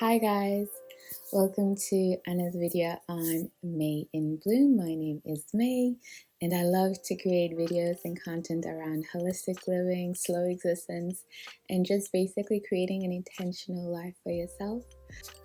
Hi guys, welcome to another video on May in Bloom. My name is May and I love to create videos and content around holistic living, slow existence, and just basically creating an intentional life for yourself.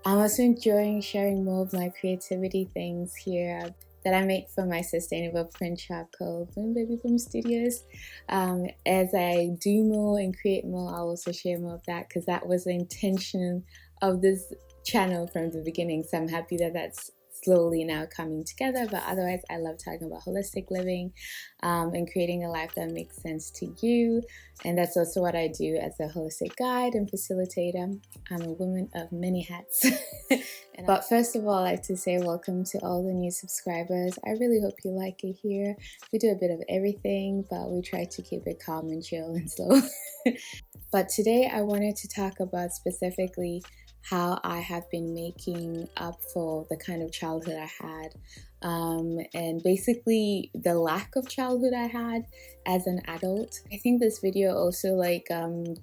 I'm also enjoying sharing more of my creativity things here that I make for my sustainable print shop called Bloom Baby Bloom Studios. As I do more and create more, I'll also share more of that because that was the intention of this channel from the beginning. So I'm happy that that's slowly now coming together. But otherwise, I love talking about holistic living and creating a life that makes sense to you. And that's also what I do as a holistic guide and facilitator. I'm a woman of many hats. But first of all, I'd like to say welcome to all the new subscribers. I really hope you like it here. We do a bit of everything, but we try to keep it calm and chill and slow. But today I wanted to talk about specifically how I have been making up for the kind of childhood I had, and basically the lack of childhood I had as an adult. I think this video also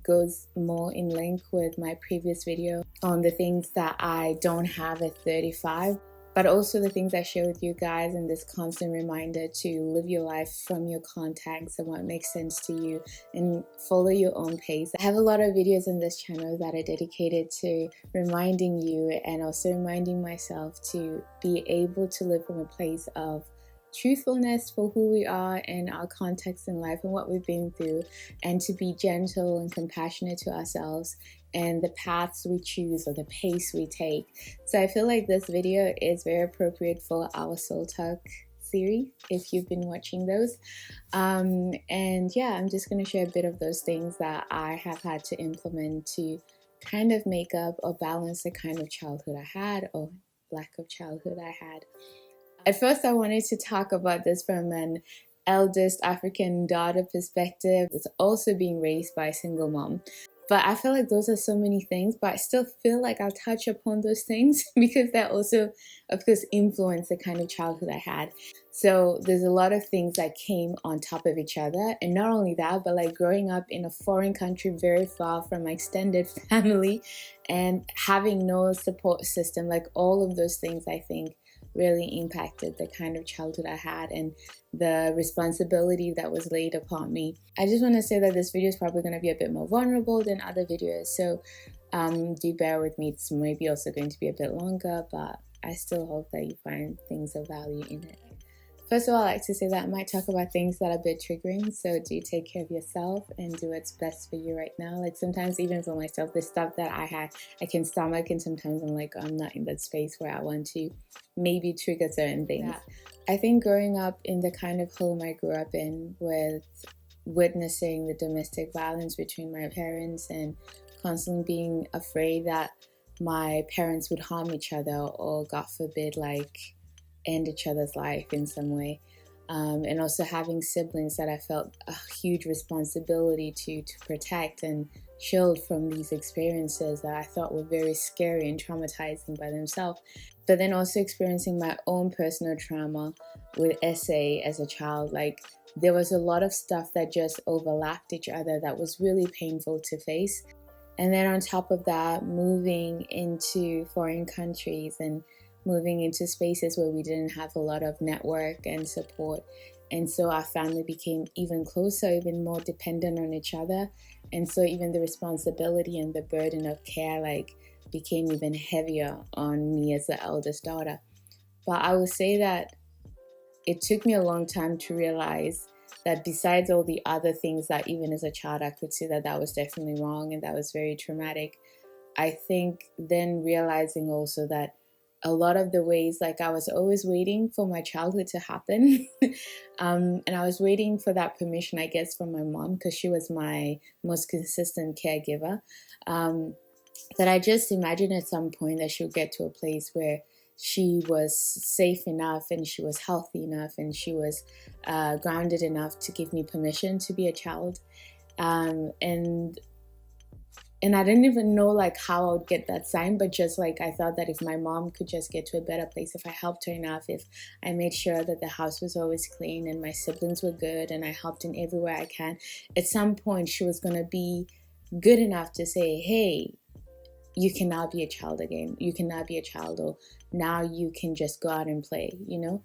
goes more in link with my previous video on the things that I don't have at 35. But also the things I share with you guys and this constant reminder to live your life from your context and what makes sense to you and follow your own pace. I have a lot of videos on this channel that are dedicated to reminding you and also reminding myself to be able to live from a place of truthfulness for who we are and our context in life and what we've been through, and to be gentle and compassionate to ourselves and the paths we choose or the pace we take. So I feel like this video is very appropriate for our Soul Talk series if you've been watching those. And yeah, I'm just going to share a bit of those things that I have had to implement to kind of make up or balance the kind of childhood I had or lack of childhood I had. At first, I wanted to talk about this from an eldest African daughter perspective. It's also being raised by a single mom. But I feel like those are so many things, but I still feel like I'll touch upon those things because that also, of course, influenced the kind of childhood I had. So there's a lot of things that came on top of each other. And not only that, but like growing up in a foreign country very far from my extended family and having no support system, like all of those things, I think, really impacted the kind of childhood I had and the responsibility that was laid upon me. I just want to say that this video is probably going to be a bit more vulnerable than other videos, so do bear with me. It's maybe also going to be a bit longer, but I still hope that you find things of value in it. First of all, I like to say that I might talk about things that are a bit triggering, so do take care of yourself and do what's best for you right now. Like sometimes even for myself, the stuff that I can stomach, and sometimes I'm like, I'm not in that space where I want to maybe trigger certain things. Yeah. I think growing up in the kind of home I grew up in, with witnessing the domestic violence between my parents and constantly being afraid that my parents would harm each other or, God forbid, like end each other's life in some way, and also having siblings that I felt a huge responsibility to protect and shield from these experiences that I thought were very scary and traumatizing by themselves. But then also experiencing my own personal trauma with SA as a child. Like there was a lot of stuff that just overlapped each other that was really painful to face. And then on top of that, moving into foreign countries and moving into spaces where we didn't have a lot of network and support. And so our family became even closer, even more dependent on each other. And so even the responsibility and the burden of care became even heavier on me as the eldest daughter. But I would say that it took me a long time to realize that besides all the other things that even as a child I could see that was definitely wrong and that was very traumatic, I think then realizing also that a lot of the ways, like I was always waiting for my childhood to happen and I was waiting for that permission, I guess, from my mom because she was my most consistent caregiver, that I just imagined at some point that she would get to a place where she was safe enough and she was healthy enough and she was grounded enough to give me permission to be a child, and I didn't even know how I would get that sign, but just I thought that if my mom could just get to a better place, if I helped her enough, if I made sure that the house was always clean and my siblings were good and I helped in everywhere I can, at some point she was going to be good enough to say, hey, you can now be a child again. You can now be a child, or now you can just go out and play, you know?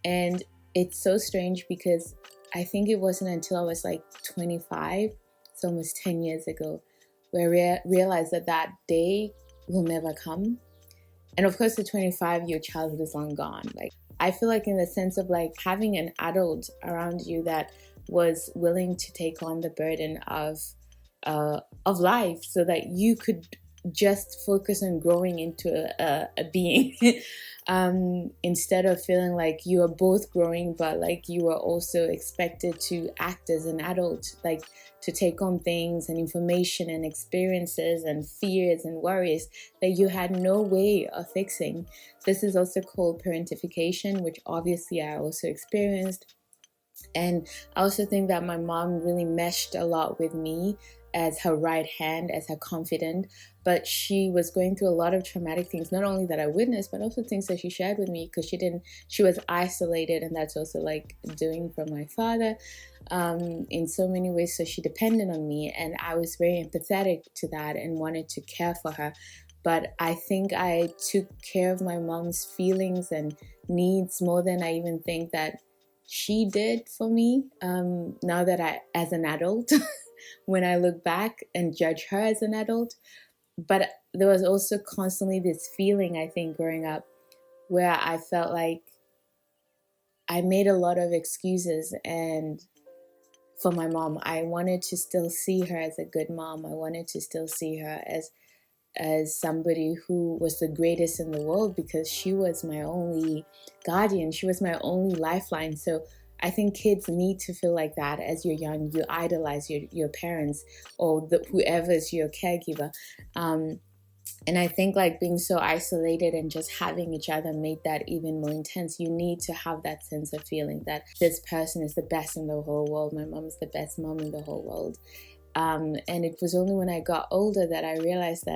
And it's so strange because I think it wasn't until I was like 25, it's almost 10 years ago, where I realized that that day will never come. And of course, at 25, your childhood is long gone. Like, I feel like in the sense of like having an adult around you that was willing to take on the burden of life so that you could just focus on growing into a being instead of feeling like you are both growing, but like you are also expected to act as an adult, like to take on things and information and experiences and fears and worries that you had no way of fixing. This is also called parentification, which obviously I also experienced. And I also think that my mom really meshed a lot with me as her right hand, as her confidant, but she was going through a lot of traumatic things, not only that I witnessed, but also things that she shared with me, because she was isolated, and that's also like doing from my father in so many ways. So she depended on me, and I was very empathetic to that and wanted to care for her. But I think I took care of my mom's feelings and needs more than I even think that she did for me. Now that as an adult, when I look back and judge her as an adult. But there was also constantly this feeling, I think, growing up, where I felt like I made a lot of excuses. And for my mom, I wanted to still see her as a good mom. I wanted to still see her as somebody who was the greatest in the world, because she was my only guardian. She was my only lifeline. So I think kids need to feel like that. As you're young, you idolize your parents or whoever is your caregiver. And I think like being so isolated and just having each other made that even more intense. You need to have that sense of feeling that this person is the best in the whole world. My mom is the best mom in the whole world. And it was only when I got older that I realized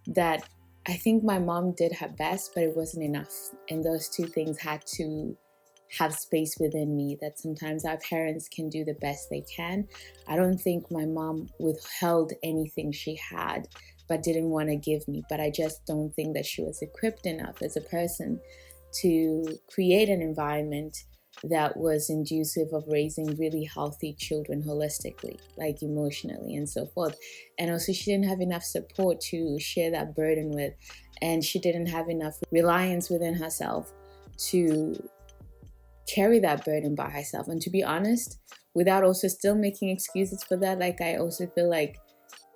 that I think my mom did her best, but it wasn't enough. And those two things had to have space within me, that sometimes our parents can do the best they can. I don't think my mom withheld anything she had but didn't want to give me, but I just don't think that she was equipped enough as a person to create an environment that was conducive of raising really healthy children holistically, like emotionally and so forth. And also she didn't have enough support to share that burden with, and she didn't have enough reliance within herself to carry that burden by herself. And to be honest, without also still making excuses for that, like I also feel like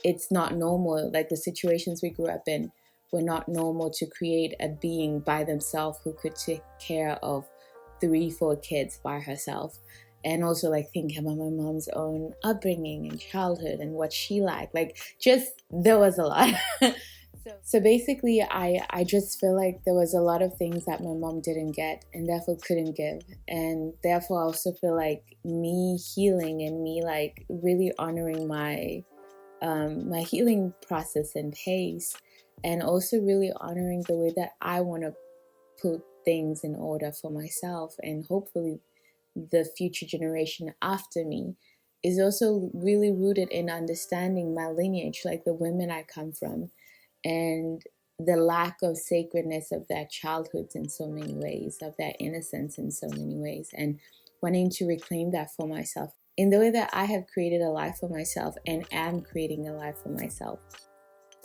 it's not normal, like the situations we grew up in were not normal to create a being by themselves who could take care of 3-4 kids by herself. And also like thinking about my mom's own upbringing and childhood and what she liked, like just there was a lot. So basically I just feel like there was a lot of things that my mom didn't get and therefore couldn't give. And therefore I also feel like me healing and me like really honoring my healing process and pace, and also really honoring the way that I want to put things in order for myself and hopefully the future generation after me, is also really rooted in understanding my lineage, like the women I come from, and the lack of sacredness of their childhoods in so many ways, of their innocence in so many ways, and wanting to reclaim that for myself in the way that I have created a life for myself and am creating a life for myself.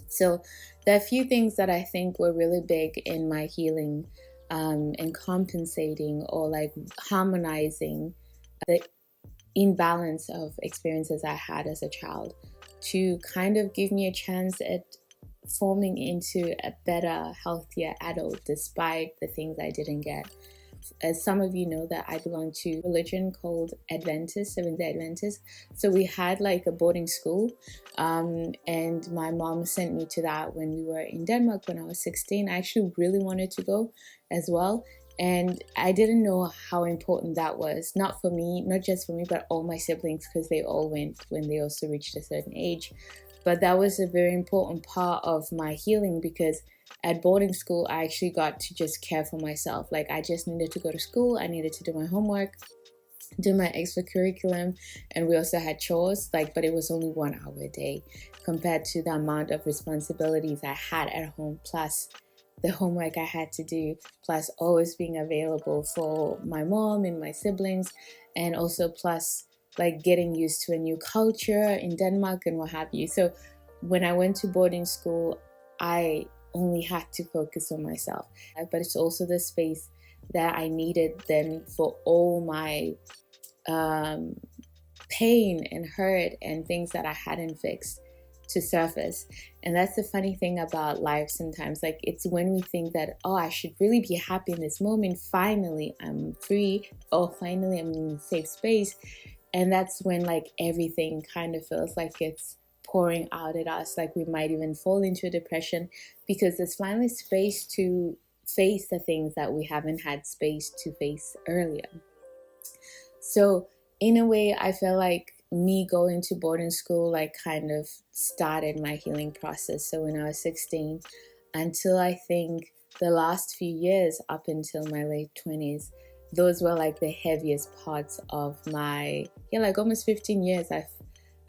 So there are a few things that I think were really big in my healing and compensating or like harmonizing the imbalance of experiences I had as a child to kind of give me a chance at forming into a better, healthier adult despite the things I didn't get. As some of you know, that I belong to a religion called Adventist, Seventh-day Adventist. So we had like a boarding school, and my mom sent me to that when we were in Denmark when I was 16. I actually really wanted to go as well. And I didn't know how important that was, not for me, not just for me, but all my siblings, because they all went when they also reached a certain age. But that was a very important part of my healing, because at boarding school, I actually got to just care for myself. Like I just needed to go to school. I needed to do my homework. do my extracurriculum, and we also had chores, like, but it was only 1 hour a day compared to the amount of responsibilities I had at home, plus the homework I had to do, plus always being available for my mom and my siblings, and also plus like getting used to a new culture in Denmark and what have you. So when I went to boarding school, I only had to focus on myself. But it's also the space that I needed then for all my pain and hurt and things that I hadn't fixed to surface. And that's the funny thing about life sometimes. Like, it's when we think that, oh, I should really be happy in this moment, finally I'm free, or finally I'm in a safe space. And that's when like everything kind of feels like it's pouring out at us, like we might even fall into a depression, because there's finally space to face the things that we haven't had space to face earlier. So in a way, I feel like me going to boarding school like kind of started my healing process. So when I was 16 until I think the last few years up until my late 20s, those were like the heaviest parts of my, like almost 15 years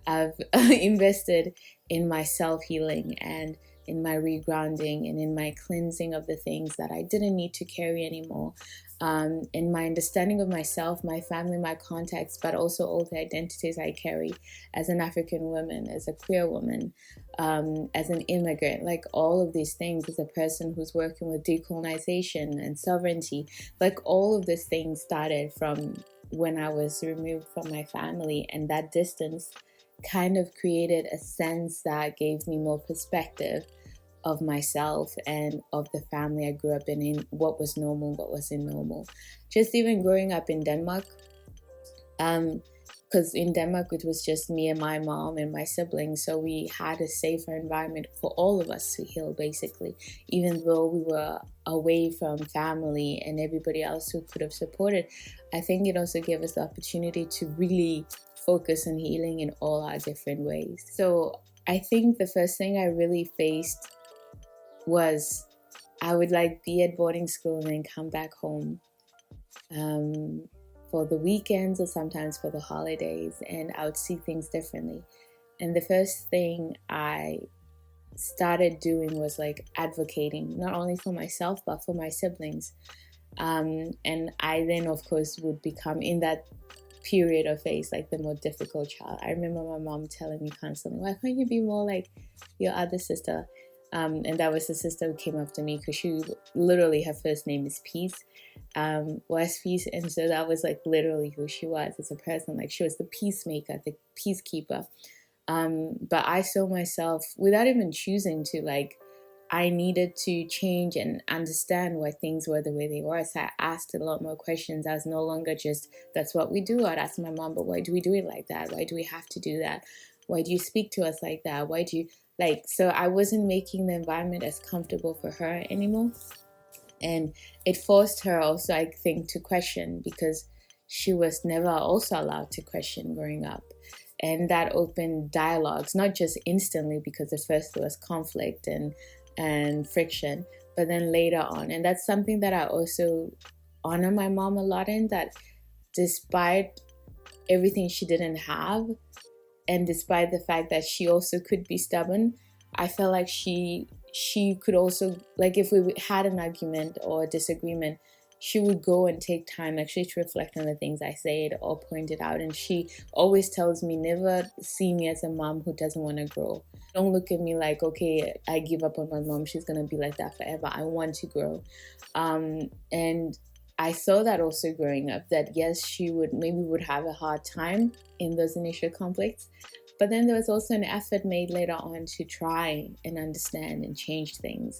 I've invested in my self-healing and in my regrounding and in my cleansing of the things that I didn't need to carry anymore. In my understanding of myself, my family, my context, but also all the identities I carry as an African woman, as a queer woman, as an immigrant, like all of these things, as a person who's working with decolonization and sovereignty, like all of these things started from when I was removed from my family, and that distance kind of created a sense that gave me more perspective of myself and of the family I grew up in what was normal, what wasn't normal. Just even growing up in Denmark, because in Denmark it was just me and my mom and my siblings, so we had a safer environment for all of us to heal, basically, even though we were away from family and everybody else who could have supported. I think it also gave us the opportunity to really focus on healing in all our different ways. So I think the first thing I really faced was I would like be at boarding school and then come back home for the weekends or sometimes for the holidays, and I would see things differently. And the first thing I started doing was like advocating, not only for myself but for my siblings. And I then of course would become, in that period of phase, like the more difficult child. I remember my mom telling me constantly, why can't you be more like your other sister? And that was the sister who came after me, because she literally, her first name is Peace, was Peace. And so that was like literally who she was as a person. Like, she was the peacemaker, the peacekeeper. But I saw myself, without even choosing to, like, I needed to change and understand why things were the way they were. So I asked a lot more questions. I was no longer just, that's what we do. I'd ask my mom, but why do we do it like that? Why do we have to do that? Why do you speak to us like that? Why do you, like, so I wasn't making the environment as comfortable for her anymore. And it forced her also, I think, to question, because she was never also allowed to question growing up. And that opened dialogues, not just instantly, because at first there was conflict and friction, but then later on. And that's something that I also honor my mom a lot in, that despite everything she didn't have, and despite the fact that she also could be stubborn, I felt like she could also, like, if we had an argument or a disagreement, she would go and take time actually to reflect on the things I said or pointed out. And she always tells me, never see me as a mom who doesn't want to grow. Don't look at me like, okay, I give up on my mom, she's going to be like that forever. I want to grow. And I saw that also growing up, that yes, she would have a hard time in those initial conflicts, but then there was also an effort made later on to try and understand and change things.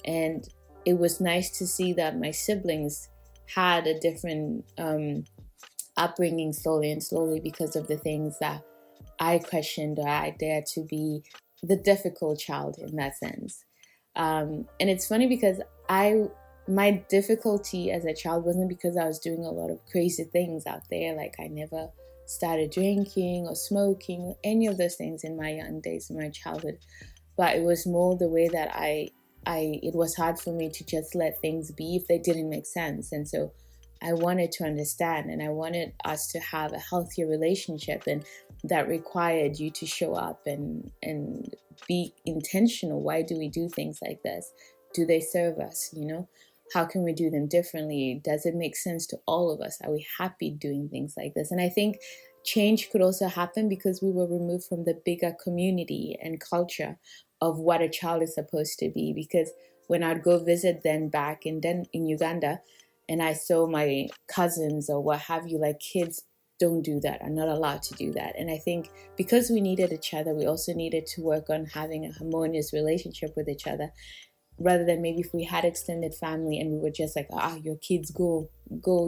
And it was nice to see that my siblings had a different upbringing slowly because of the things that I questioned, or I dared to be the difficult child in that sense. And it's funny because my difficulty as a child wasn't because I was doing a lot of crazy things out there. Like, I never started drinking or smoking or any of those things in my young days, in my childhood. But it was more the way that it was hard for me to just let things be if they didn't make sense. And so I wanted to understand, and I wanted us to have a healthier relationship, and that required you to show up and be intentional. Why do we do things like this? Do they serve us? How can we do them differently? Does it make sense to all of us? Are we happy doing things like this? And I think change could also happen because we were removed from the bigger community and culture of what a child is supposed to be. Because when I'd go visit them back in Uganda, and I saw my cousins or what have you, like, kids don't do that, are not allowed to do that. And I think because we needed each other, we also needed to work on having a harmonious relationship with each other, rather than maybe if we had extended family and we were just like, your kids go,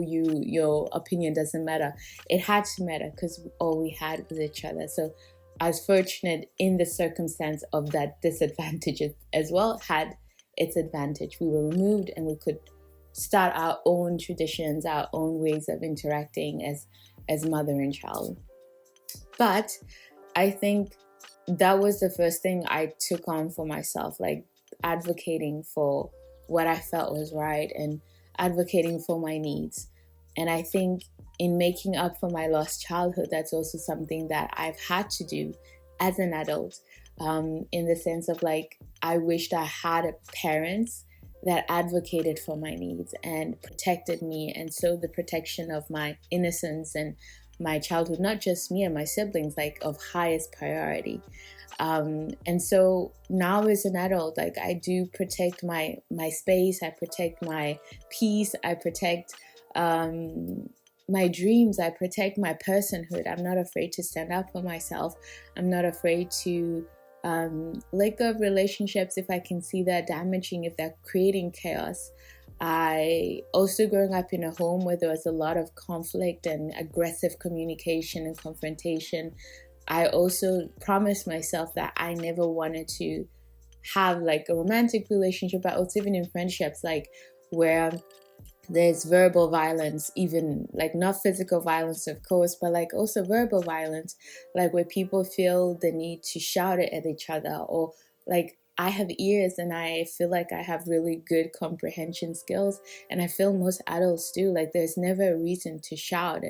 your opinion doesn't matter. It had to matter because all we had was each other. So I was fortunate in the circumstance of that disadvantage as well had its advantage. We were removed and we could start our own traditions, our own ways of interacting as mother and child. But I think that was the first thing I took on for myself, like advocating for what I felt was right and advocating for my needs. And I think in making up for my lost childhood, that's also something that I've had to do as an adult, in the sense of, like, I wished I had parents that advocated for my needs and protected me. And so the protection of my innocence and my childhood, not just me and my siblings, like, of highest priority. And so now as an adult, like, I do protect my space, I protect my peace, I protect my dreams, I protect my personhood. I'm not afraid to stand up for myself. I'm not afraid to let go of relationships if I can see they're damaging, if they're creating chaos. I also, growing up in a home where there was a lot of conflict and aggressive communication and confrontation, I also promised myself that I never wanted to have like a romantic relationship, but also even in friendships, like where there's verbal violence, even like not physical violence, of course, but like also verbal violence, like where people feel the need to shout it at each other, or like, I have ears and I feel like I have really good comprehension skills, and I feel most adults do. Like, there's never a reason to shout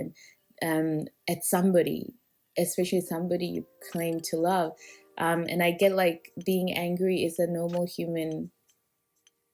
and at somebody, especially somebody you claim to love. And I get, like, being angry is a normal human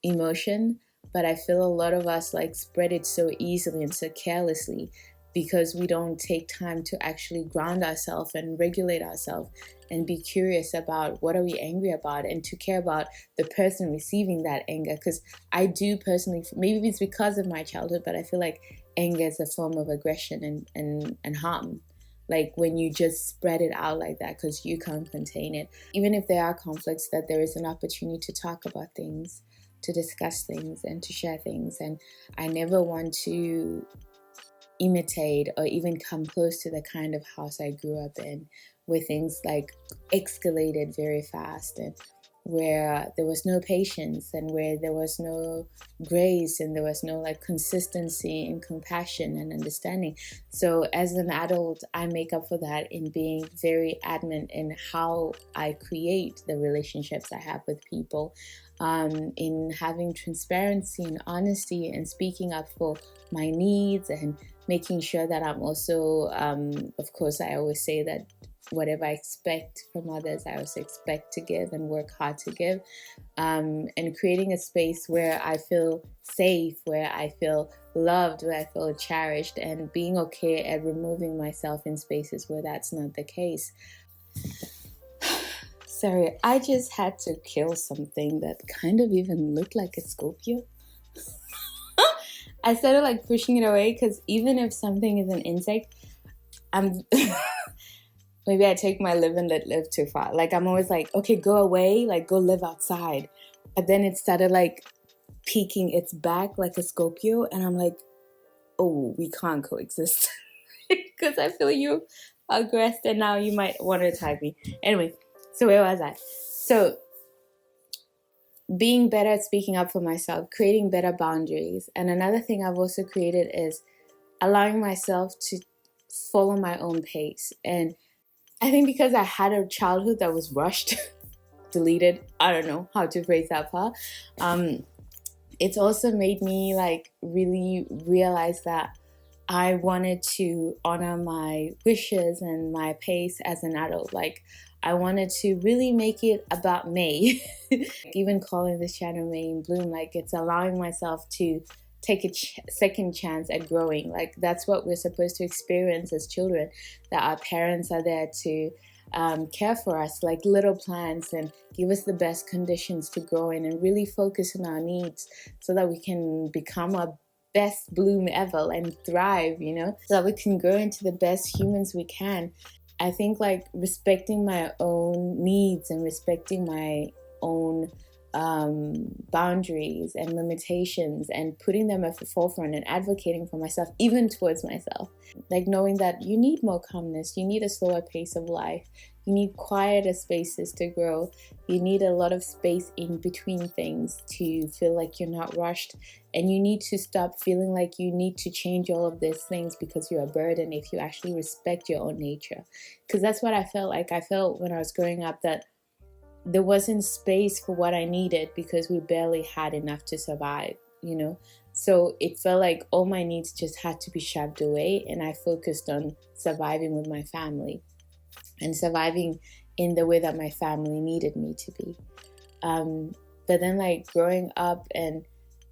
emotion, but I feel a lot of us like spread it so easily and so carelessly because we don't take time to actually ground ourselves and regulate ourselves and be curious about what are we angry about, and to care about the person receiving that anger. Because I do personally, maybe it's because of my childhood, but I feel like anger is a form of aggression and harm. Like when you just spread it out like that because you can't contain it. Even if there are conflicts, that there is an opportunity to talk about things, to discuss things, and to share things. And I never want to imitate or even come close to the kind of house I grew up in, where things like escalated very fast, and where there was no patience, and where there was no grace, and there was no like consistency and compassion and understanding. So as an adult, I make up for that in being very adamant in how I create the relationships I have with people, in having transparency and honesty, and speaking up for my needs, and making sure that I'm also, of course, I always say that whatever I expect from others, I also expect to give and work hard to give, and creating a space where I feel safe, where I feel loved, where I feel cherished, and being okay at removing myself in spaces where that's not the case. Sorry, I just had to kill something that kind of even looked like a Scorpio. I started like pushing it away because even if something is an insect, I'm maybe I take my live and let live too far. Like, I'm always like, okay, go away, like go live outside. But then it started like peeking its back like a Scorpio, and I'm like, oh, we can't coexist because I feel you aggressed and now you might want to attack me. Anyway, so where was I? So being better at speaking up for myself, creating better boundaries. And another thing I've also created is allowing myself to follow my own pace. And I think because I had a childhood that was rushed, deleted, I don't know how to phrase that part, it's also made me like really realize that I wanted to honor my wishes and my pace as an adult. Like, I wanted to really make it about May. Even calling this channel May in Bloom, like, it's allowing myself to take a second chance at growing. Like, that's what we're supposed to experience as children, that our parents are there to care for us like little plants and give us the best conditions to grow in, and really focus on our needs so that we can become our best bloom ever and thrive, you know, so that we can grow into the best humans we can. I think like respecting my own needs and respecting my own boundaries and limitations and putting them at the forefront and advocating for myself, even towards myself. Like knowing that you need more calmness, you need a slower pace of life, you need quieter spaces to grow, you need a lot of space in between things to feel like you're not rushed, and you need to stop feeling like you need to change all of these things because you're a burden if you actually respect your own nature. Because that's what I felt like. I felt when I was growing up that there wasn't space for what I needed because we barely had enough to survive, you know? So it felt like all my needs just had to be shoved away, and I focused on surviving with my family and surviving in the way that my family needed me to be. But then like growing up and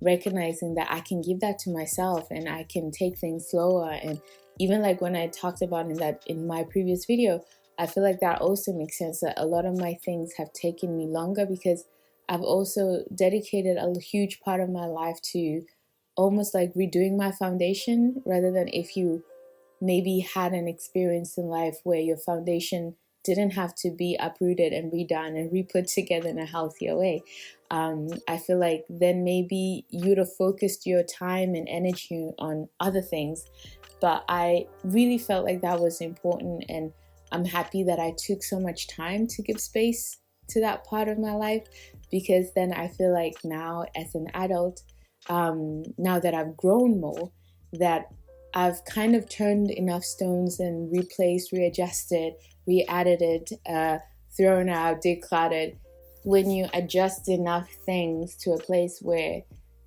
recognizing that I can give that to myself and I can take things slower, and even like when I talked about in my previous video, I feel like that also makes sense, that a lot of my things have taken me longer because I've also dedicated a huge part of my life to almost like redoing my foundation, rather than if you maybe had an experience in life where your foundation didn't have to be uprooted and redone and re-put together in a healthier way. I feel like then maybe you'd have focused your time and energy on other things. But I really felt like that was important, and I'm happy that I took so much time to give space to that part of my life, because then I feel like now as an adult, now that I've grown more, that I've kind of turned enough stones and replaced, readjusted, re-edited, thrown out, decluttered. When you adjust enough things to a place where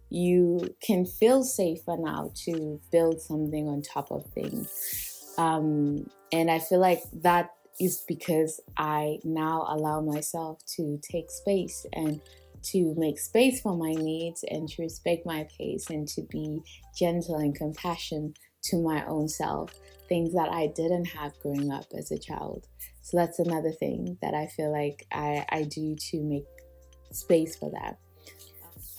you can feel safer now to build something on top of things. And I feel like that is because I now allow myself to take space and to make space for my needs and to respect my pace and to be gentle and compassionate to my own self, things that I didn't have growing up as a child. So that's another thing that I feel like I do to make space for that.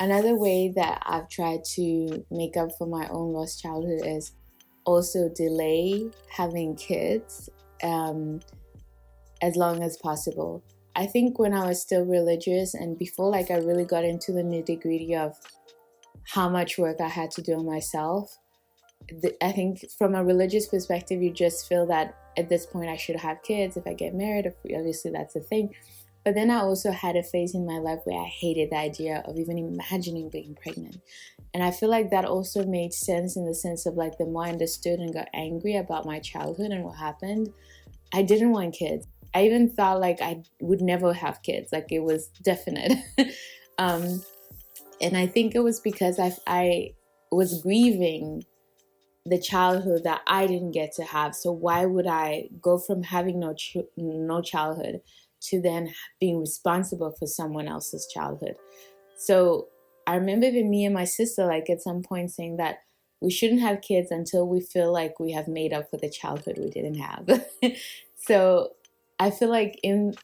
Another way that I've tried to make up for my own lost childhood is also delay having kids as long as possible. I think when I was still religious and before like I really got into the nitty-gritty of how much work I had to do on myself, I think from a religious perspective, you just feel that at this point I should have kids if I get married. Obviously that's a thing. But then I also had a phase in my life where I hated the idea of even imagining being pregnant. And I feel like that also made sense in the sense of like the more I understood and got angry about my childhood and what happened, I didn't want kids. I even thought like I would never have kids. Like it was definite. And I think it was because I was grieving the childhood that I didn't get to have. So why would I go from having no childhood to then being responsible for someone else's childhood? So I remember even me and my sister like at some point saying that we shouldn't have kids until we feel like we have made up for the childhood we didn't have. So I feel like in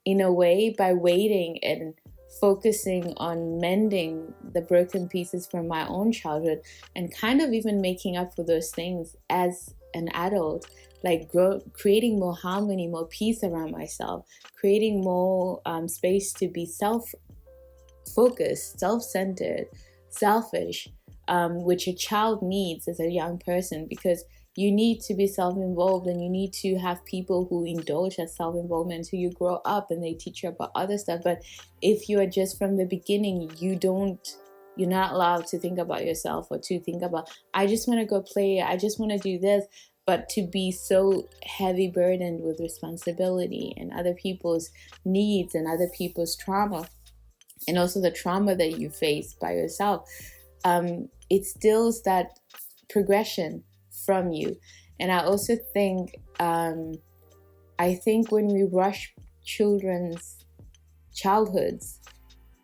a way, by waiting and focusing on mending the broken pieces from my own childhood and kind of even making up for those things as an adult, like creating more harmony, more peace around myself, creating more space to be self-focused, self-centered, selfish, which a child needs as a young person, because you need to be self-involved and you need to have people who indulge that self-involvement until you grow up and they teach you about other stuff. But if you are just from the beginning, you're not allowed to think about yourself or to think about, I just want to go play, I just want to do this. But to be so heavy burdened with responsibility and other people's needs and other people's trauma, and also the trauma that you face by yourself, it stills that progression from you. And I also think, I think when we rush children's childhoods,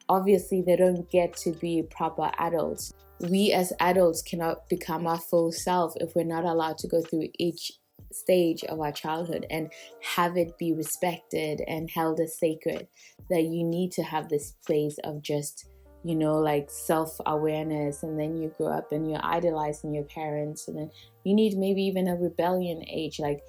obviously they don't get to be proper adults. We as adults cannot become our full self if we're not allowed to go through each stage of our childhood and have it be respected and held as sacred. That you need to have this space of just, you know, like self-awareness, and then you grow up and you're idolizing your parents, and then you need maybe even a rebellion age. Like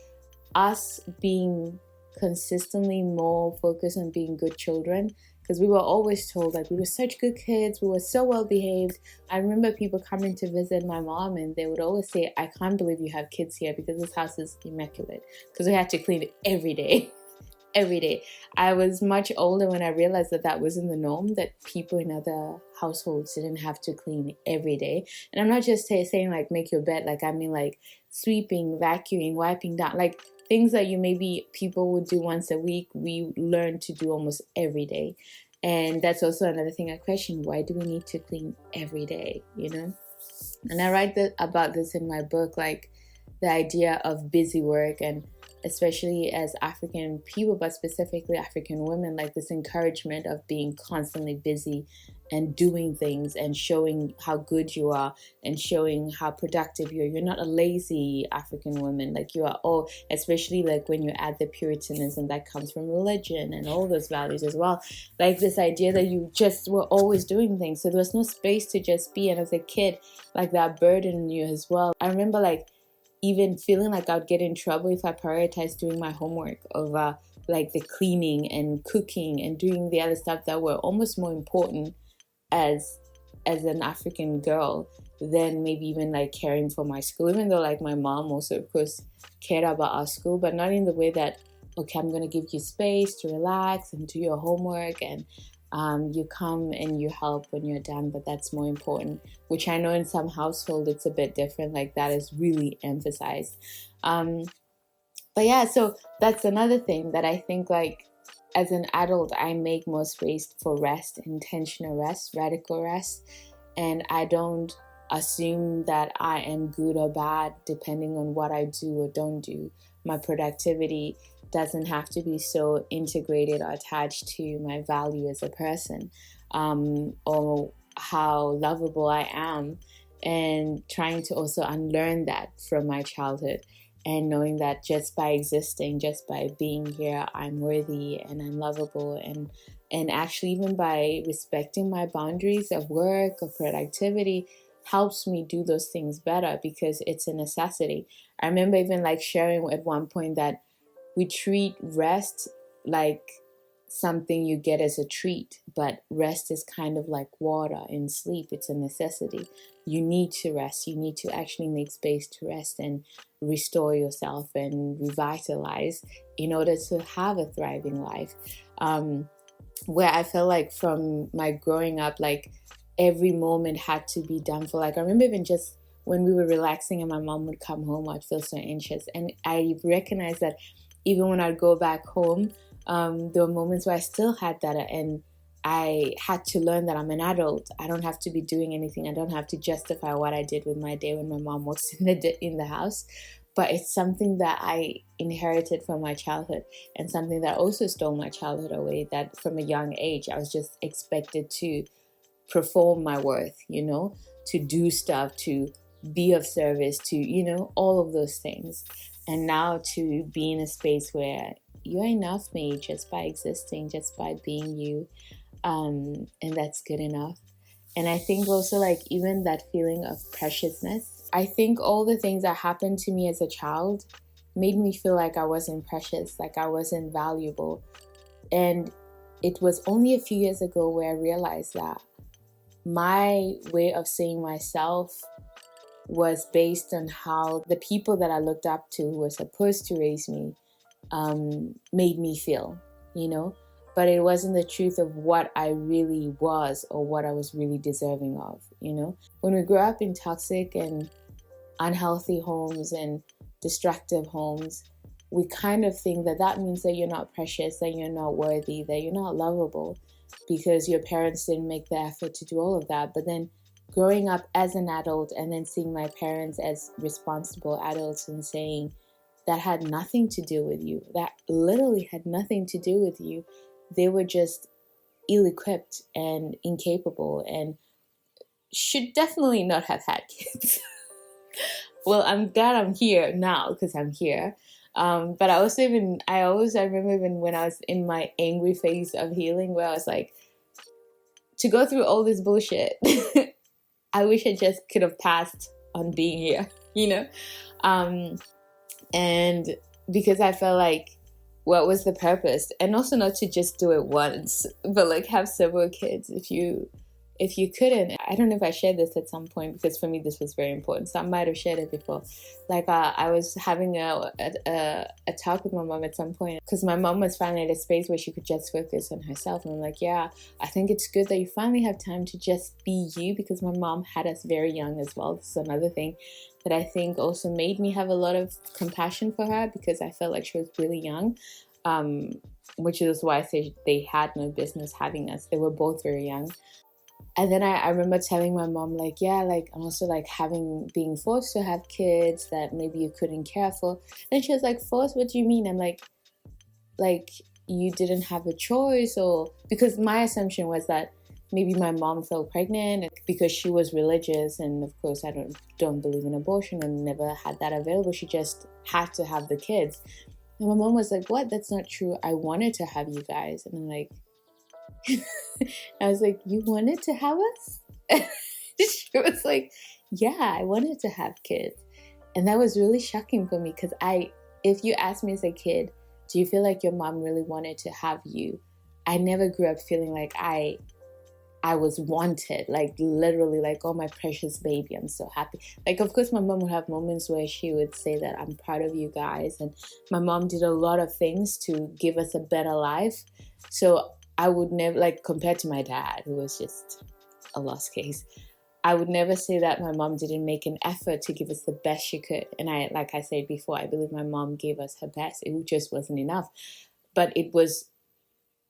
us being consistently more focused on being good children, because we were always told like we were such good kids, we were so well behaved. I remember people coming to visit my mom and they would always say, I can't believe you have kids here because this house is immaculate, because we had to clean it every day. Every day. I was much older when I realized that that wasn't the norm, that people in other households didn't have to clean every day. And I'm not just saying like make your bed, like I mean like sweeping, vacuuming, wiping down, like things that you maybe people would do once a week, we learn to do almost every day. And that's also another thing I question, why do we need to clean every day, you know? And I write about this in my book, like the idea of busy work, and especially as African people, but specifically African women, like this encouragement of being constantly busy and doing things and showing how good you are and showing how productive you are. You're not a lazy African woman, like you are all, especially like when you add the Puritanism that comes from religion and all those values as well. Like this idea that you just were always doing things. So there was no space to just be. And as a kid, like that burdened you as well. I remember like even feeling like I'd get in trouble if I prioritized doing my homework over like the cleaning and cooking and doing the other stuff that were almost more important as an African girl than maybe even like caring for my school, even though like my mom also of course cared about our school, but not in the way that, okay, I'm going to give you space to relax and do your homework, and you come and you help when you're done, but that's more important, which I know in some households it's a bit different, like that is really emphasized. But yeah, so that's another thing that I think, like as an adult, I make more space for rest, intentional rest, radical rest, and I don't assume that I am good or bad depending on what I do or don't do. My productivity doesn't have to be so integrated or attached to my value as a person, or how lovable I am, and trying to also unlearn that from my childhood, and knowing that just by existing, just by being here, I'm worthy and I'm lovable, and actually even by respecting my boundaries of work or productivity helps me do those things better because it's a necessity. I remember even like sharing at one point that we treat rest like something you get as a treat, but rest is kind of like water in sleep. It's a necessity. You need to rest. You need to actually make space to rest and restore yourself and revitalize in order to have a thriving life. Where I felt like from my growing up, like every moment had to be done for, like I remember even just when we were relaxing and my mom would come home, I'd feel so anxious. And I recognized that even when I'd go back home, there were moments where I still had that, and I had to learn that I'm an adult. I don't have to be doing anything. I don't have to justify what I did with my day when my mom walks in the house. But it's something that I inherited from my childhood, and something that also stole my childhood away, that from a young age, I was just expected to perform my worth, you know, to do stuff, to be of service, to, you know, all of those things. And now to be in a space where you're enough made just by existing, just by being you, and that's good enough. And I think also like even that feeling of preciousness, I think all the things that happened to me as a child made me feel like I wasn't precious, like I wasn't valuable. And it was only a few years ago where I realized that my way of seeing myself was based on how the people that I looked up to, who were supposed to raise me, made me feel, you know, but it wasn't the truth of what I really was or what I was really deserving of, you know. When we grow up in toxic and unhealthy homes and destructive homes, we kind of think that that means that you're not precious, that you're not worthy, that you're not lovable. because your parents didn't make the effort to do all of that. But then growing up as an adult and then seeing my parents as responsible adults and saying that had nothing to do with you, that literally had nothing to do with you. They were just ill-equipped and incapable and should definitely not have had kids. Well, I'm glad I'm here now because I'm here. But I remember even when I was in my angry phase of healing, where I was like, to go through all this bullshit, I wish I just could have passed on being here, you know? And because I felt like, what was the purpose? And also not to just do it once, but like have several kids if you couldn't. I don't know if I shared this at some point, because for me this was very important, so I might have shared it before. Like I was having a talk with my mom at some point, because my mom was finally at a space where she could just focus on herself, and I'm like, yeah, I think it's good that you finally have time to just be you, because my mom had us very young as well. This is another thing that I think also made me have a lot of compassion for her, because I felt like she was really young, which is why I say they had no business having us. They were both very young. And then I remember telling my mom, like, yeah, like, I'm also like being forced to have kids that maybe you couldn't care for. And she was like, forced? What do you mean? I'm like you didn't have a choice? Or because my assumption was that maybe my mom fell pregnant because she was religious, and of course I don't believe in abortion and never had that available. She just had to have the kids. And my mom was like, what? That's not true. I wanted to have you guys. And I'm like, I was like, you wanted to have us? She was like, yeah, I wanted to have kids. And that was really shocking for me, because if you asked me as a kid, do you feel like your mom really wanted to have you? I never grew up feeling like I was wanted, like literally like, oh, my precious baby, I'm so happy. Like, of course, my mom would have moments where she would say that I'm proud of you guys. And my mom did a lot of things to give us a better life. So I would never, like, compared to my dad, who was just a lost case, I would never say that my mom didn't make an effort to give us the best she could. And like I said before, I believe my mom gave us her best. It just wasn't enough. But it was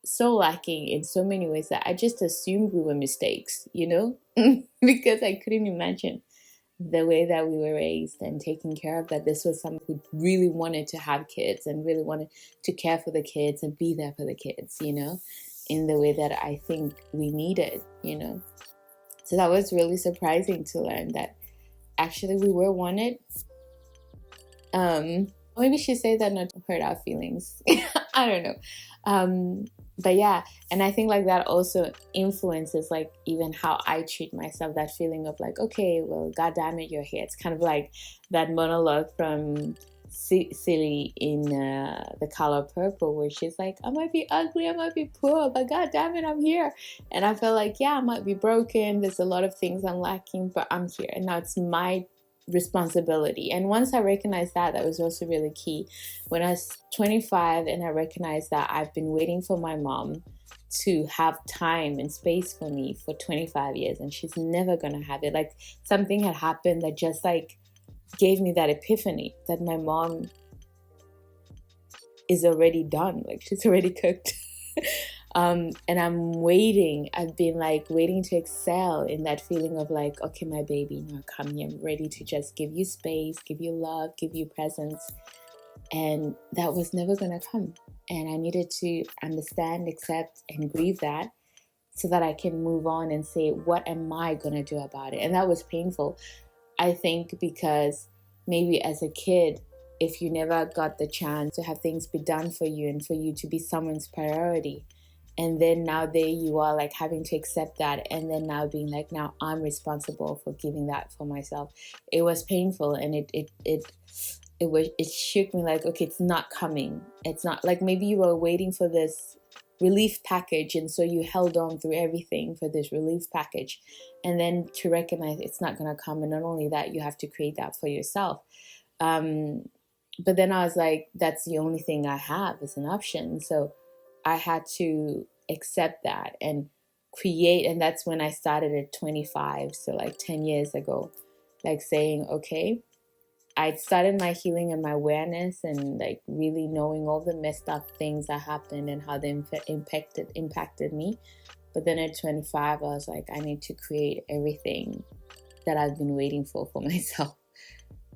so lacking in so many ways that I just assumed we were mistakes, you know, because I couldn't imagine the way that we were raised and taken care of, that this was someone who really wanted to have kids and really wanted to care for the kids and be there for the kids, you know, in the way that I think we needed, you know. So that was really surprising to learn that actually we were wanted. Maybe she said that not to hurt our feelings. I don't know. But yeah, and I think like that also influences like even how I treat myself, that feeling of like, okay, well, God damn it, you're here. It's kind of like that monologue from Silly in The Color Purple, where she's like, I might be ugly, I might be poor, but God damn it, I'm here. And I feel like, yeah, I might be broken, there's a lot of things I'm lacking, but I'm here. And now it's my responsibility. And once I recognized that was also really key. When I was 25 and I recognized that I've been waiting for my mom to have time and space for me for 25 years, and she's never gonna have it. Like, something had happened that just like gave me that epiphany that my mom is already done, like she's already cooked. And I'm waiting. I've been like waiting to excel in that feeling of like, okay, my baby, now come here. I'm ready to just give you space, give you love, give you presence. And that was never gonna come. And I needed to understand, accept, and grieve that, so that I can move on and say, what am I gonna do about it? And that was painful, I think, because maybe as a kid, if you never got the chance to have things be done for you and for you to be someone's priority, and then now there you are like having to accept that, and then now being like, now I'm responsible for giving that for myself. It was painful, and it shook me like, okay, it's not coming. It's not like, maybe you were waiting for this relief package, and so you held on through everything for this relief package, and then to recognize it's not going to come. And not only that, you have to create that for yourself. But then I was like, that's the only thing I have as an option. So I had to accept that and create. And that's when I started at 25, so like 10 years ago, like saying, okay, I started my healing and my awareness, and like really knowing all the messed up things that happened and how they impacted me. But then at 25, I was like, I need to create everything that I've been waiting for myself,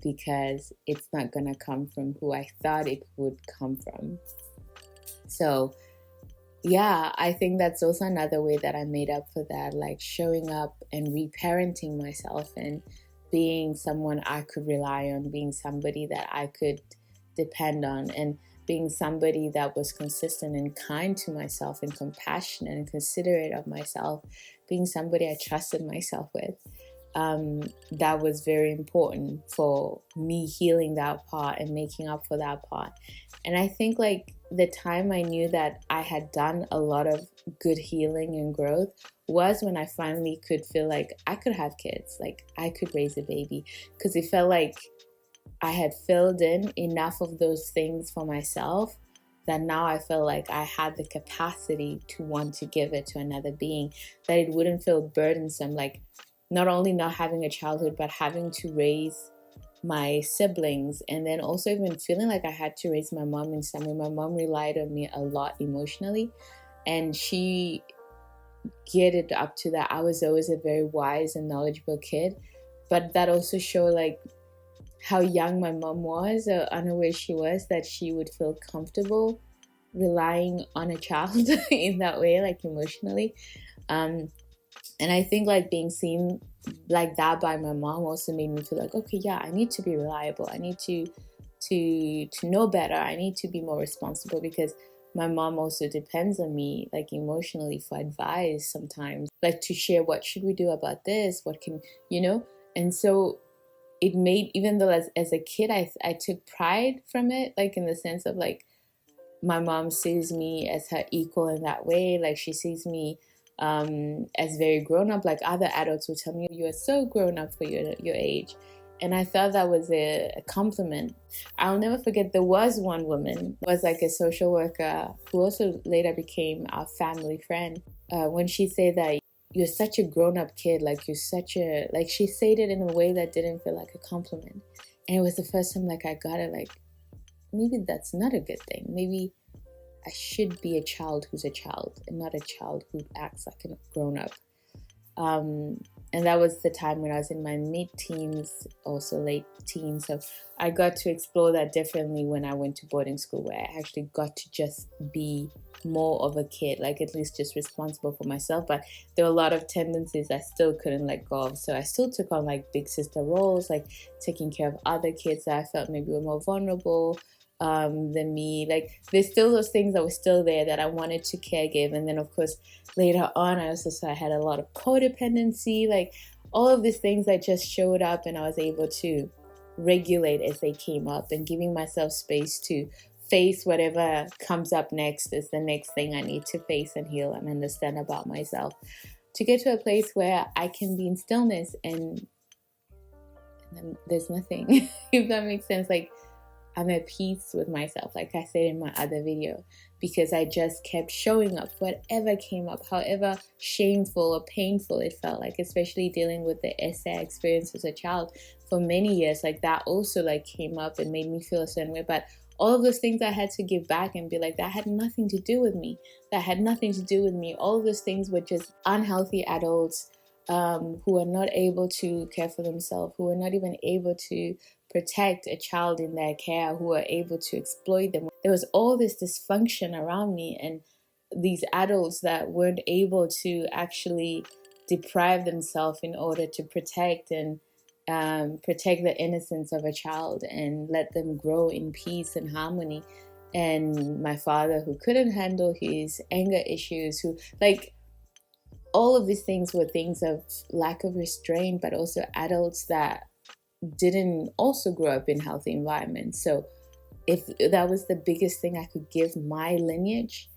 because it's not gonna come from who I thought it would come from. So yeah, I think that's also another way that I made up for that, like showing up and reparenting myself and being someone I could rely on, being somebody that I could depend on, and being somebody that was consistent and kind to myself and compassionate and considerate of myself, being somebody I trusted myself with. That was very important for me healing that part and making up for that part. And I think like the time I knew that I had done a lot of good healing and growth was when I finally could feel like I could have kids, like I could raise a baby, because it felt like I had filled in enough of those things for myself that now I felt like I had the capacity to want to give it to another being, that it wouldn't feel burdensome, like not only not having a childhood, but having to raise my siblings, and then also even feeling like I had to raise my mom in some way. My mom relied on me a lot emotionally, and she geared it up to that. I was always a very wise and knowledgeable kid, but that also showed like how young my mom was, or unaware she was, that she would feel comfortable relying on a child in that way, like emotionally. And I think like being seen like that by my mom also made me feel like, okay, yeah, I need to be reliable. I need to know better. I need to be more responsible, because my mom also depends on me like emotionally for advice sometimes, like to share what should we do about this, what can, and so it made, even though as a kid I took pride from it, like in the sense of like my mom sees me as her equal in that way. Like she sees me as very grown up. Like other adults would tell me, you are so grown up for your age. And I thought that was a compliment. I'll never forget, there was one woman, was like a social worker who also later became our family friend. When she said that you're such a grown up kid, like you're such a, like she said it in a way that didn't feel like a compliment. And it was the first time like I got it, like maybe that's not a good thing. Maybe I should be a child who's a child and not a child who acts like a grown up. And that was the time when I was in my mid-teens, also late teens. So I got to explore that differently when I went to boarding school, where I actually got to just be more of a kid, like at least just responsible for myself. But there were a lot of tendencies I still couldn't let go of. So I still took on like big sister roles, like taking care of other kids that I felt maybe were more vulnerable than me. Like there's still those things that were still there that I wanted to caregive. And then of course later on I also saw I had a lot of codependency, like all of these things that just showed up, and I was able to regulate as they came up, and giving myself space to face whatever comes up next is the next thing I need to face and heal and understand about myself, to get to a place where I can be in stillness and there's nothing if that makes sense. Like I'm at peace with myself, like I said in my other video, because I just kept showing up, whatever came up, however shameful or painful it felt like, especially dealing with the SA experience as a child for many years. Like that also like came up and made me feel a certain way. But all of those things I had to give back and be like, that had nothing to do with me. That had nothing to do with me. All of those things were just unhealthy adults who are not able to care for themselves, who are not even able to protect a child in their care, who are able to exploit them. There was all this dysfunction around me, and these adults that weren't able to actually deprive themselves in order to protect and protect the innocence of a child and let them grow in peace and harmony. And my father, who couldn't handle his anger issues, who like all of these things were things of lack of restraint, but also adults that didn't also grow up in healthy environments. So if that was the biggest thing I could give my lineage,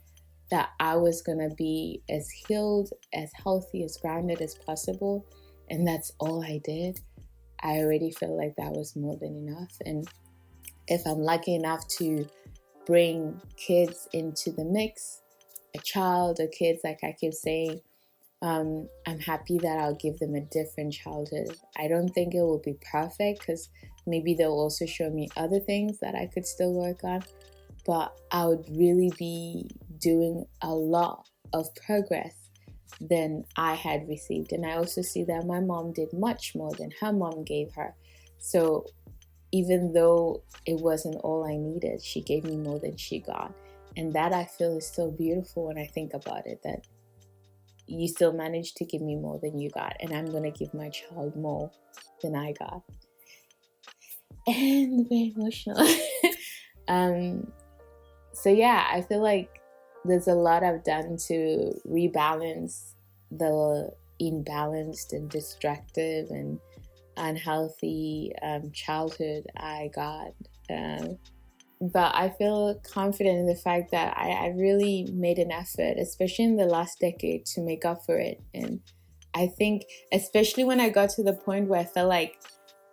that I was gonna be as healed, as healthy, as grounded as possible, and that's all I did, I already feel like that was more than enough. And if I'm lucky enough to bring kids into the mix, a child or kids, like I keep saying, I'm happy that I'll give them a different childhood. I don't think it will be perfect, because maybe they'll also show me other things that I could still work on, but I would really be doing a lot of progress than I had received. And I also see that my mom did much more than her mom gave her. So even though it wasn't all I needed, she gave me more than she got. And that I feel is so beautiful when I think about it, that you still managed to give me more than you got, and I'm going to give my child more than I got. And very emotional. So yeah, I feel like there's a lot I've done to rebalance the imbalanced and destructive and unhealthy childhood I got. But I feel confident in the fact that I really made an effort, especially in the last decade, to make up for it. And I think, especially when I got to the point where I felt like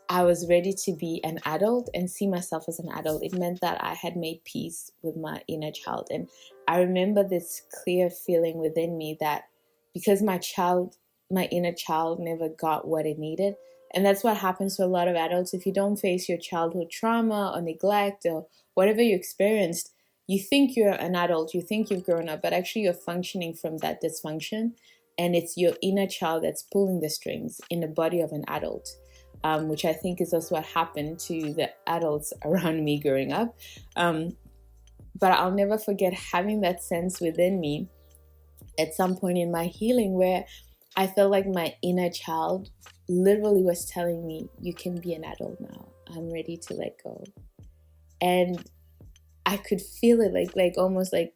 I was ready to be an adult and see myself as an adult, it meant that I had made peace with my inner child. And I remember this clear feeling within me that because my inner child never got what it needed. And that's what happens to a lot of adults. If you don't face your childhood trauma or neglect or whatever you experienced, you think you're an adult, you think you've grown up, but actually you're functioning from that dysfunction. And it's your inner child that's pulling the strings in the body of an adult. Which I think is also what happened to the adults around me growing up. But I'll never forget having that sense within me at some point in my healing where I felt like my inner child literally was telling me, you can be an adult now. I'm ready to let go. And I could feel it like almost like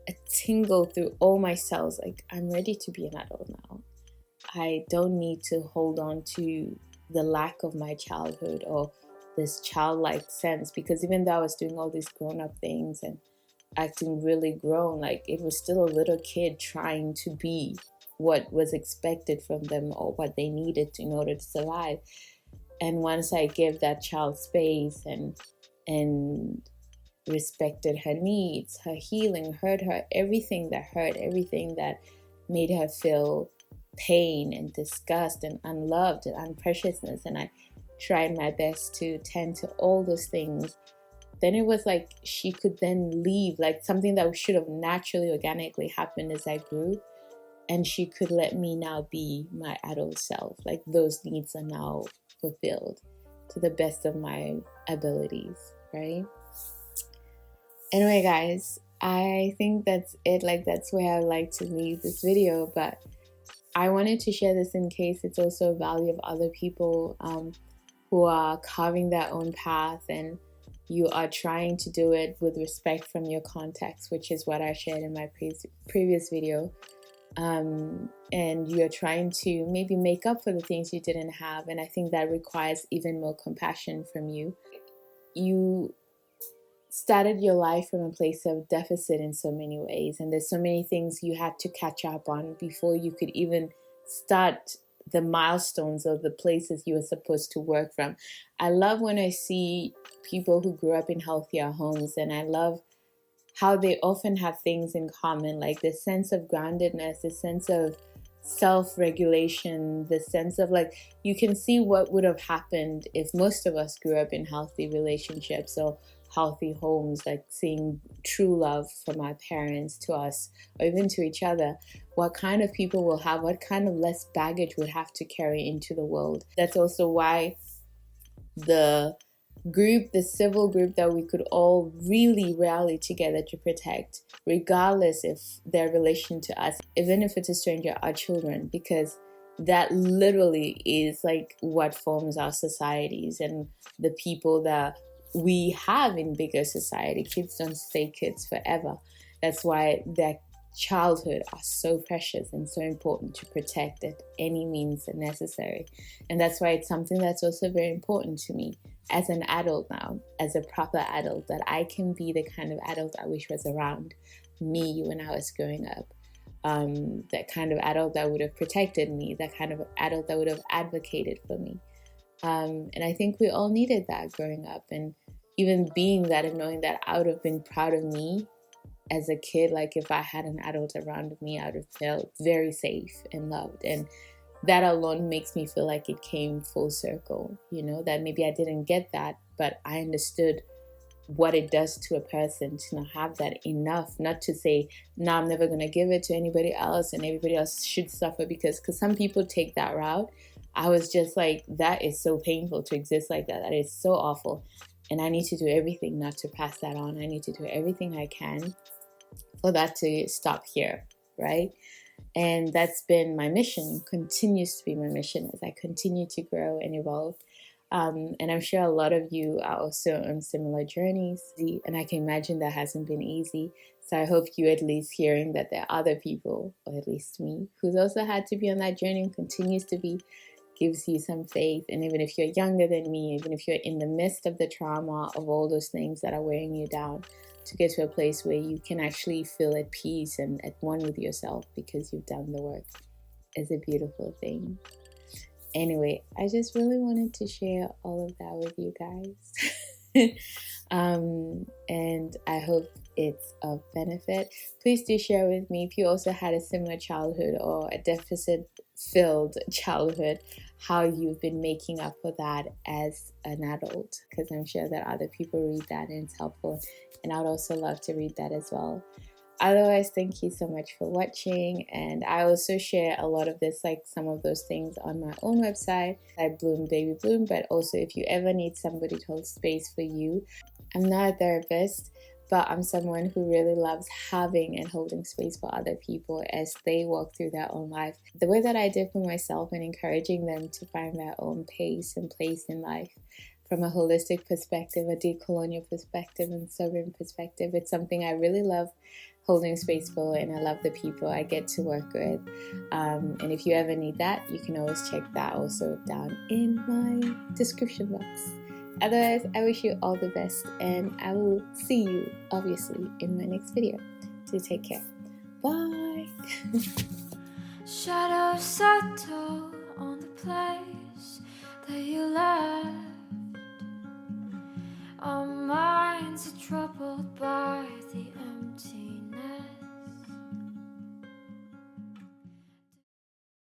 a tingle through all my cells. Like, I'm ready to be an adult now. I don't need to hold on to the lack of my childhood or this childlike sense, because even though I was doing all these grown-up things and acting really grown, like it was still a little kid trying to be what was expected from them or what they needed in order to survive. And once I gave that child space and respected her needs, her healing, heard her, everything that made her feel pain and disgust and unloved and unpreciousness, and I tried my best to tend to all those things, then it was like she could then leave, like something that should have naturally, organically happened as I grew, and she could let me now be my adult self. Like those needs are now fulfilled to the best of my abilities, right? Anyway, guys, I think that's it. Like, that's where I like to leave this video, but I wanted to share this in case it's also a value of other people who are carving their own path, and you are trying to do it with respect from your context, which is what I shared in my previous video. And you're trying to maybe make up for the things you didn't have. And I think that requires even more compassion from you. You started your life from a place of deficit in so many ways, and there's so many things you had to catch up on before you could even start the milestones of the places you were supposed to work from. I love when I see people who grew up in healthier homes, and I love how they often have things in common, like this sense of groundedness, this sense of self-regulation, the sense of like, you can see what would have happened if most of us grew up in healthy relationships or healthy homes, like seeing true love from our parents to us or even to each other. What kind of people we'll have, what kind of less baggage we'll have to carry into the world. That's also why the civil group that we could all really rally together to protect, regardless if their relation to us, even if it's a stranger, are children, because that literally is like what forms our societies and the people that we have in bigger society. Kids don't stay kids forever. That's why their childhood are so precious and so important to protect at any means necessary. And that's why it's something that's also very important to me as an adult now, as a proper adult, that I can be the kind of adult I wish was around me when I was growing up. That kind of adult that would have protected me, that kind of adult that would have advocated for me. And I think we all needed that growing up. And even being that and knowing that, I would have been proud of me as a kid. Like if I had an adult around me, I would have felt very safe and loved. And that alone makes me feel like it came full circle, you know, that maybe I didn't get that, but I understood what it does to a person to not have that enough, not to say, no, I'm never going to give it to anybody else and everybody else should suffer, because some people take that route. I was just like, that is so painful to exist like that. That is so awful. And I need to do everything not to pass that on. I need to do everything I can for that to stop here, right? And that's been my mission, continues to be my mission as I continue to grow and evolve. And I'm sure a lot of you are also on similar journeys, and I can imagine that hasn't been easy. So I hope you at least hearing that there are other people, or at least me, who's also had to be on that journey and continues to be, gives you some faith. And even if you're younger than me, even if you're in the midst of the trauma of all those things that are weighing you down, to get to a place where you can actually feel at peace and at one with yourself because you've done the work is a beautiful thing. Anyway, I just really wanted to share all of that with you guys. And I hope it's of benefit. Please do share with me if you also had a similar childhood or a deficit-filled childhood, how you've been making up for that as an adult, because I'm sure that other people read that and it's helpful, and I'd also love to read that as well. Otherwise, thank you so much for watching, and I also share a lot of this, like some of those things, on my own website, like Bloom Baby Bloom. But also, if you ever need somebody to hold space for you, I'm not a therapist, but I'm someone who really loves having and holding space for other people as they walk through their own life, the way that I did for myself, and encouraging them to find their own pace and place in life from a holistic perspective, a decolonial perspective, and sovereign perspective. It's something I really love holding space for, and I love the people I get to work with. And if you ever need that, you can always check that also down in my description box. Otherwise, I wish you all the best, and I will see you, obviously, in my next video. So take care. Bye! Shadows settle on the place that you left. Our minds are troubled by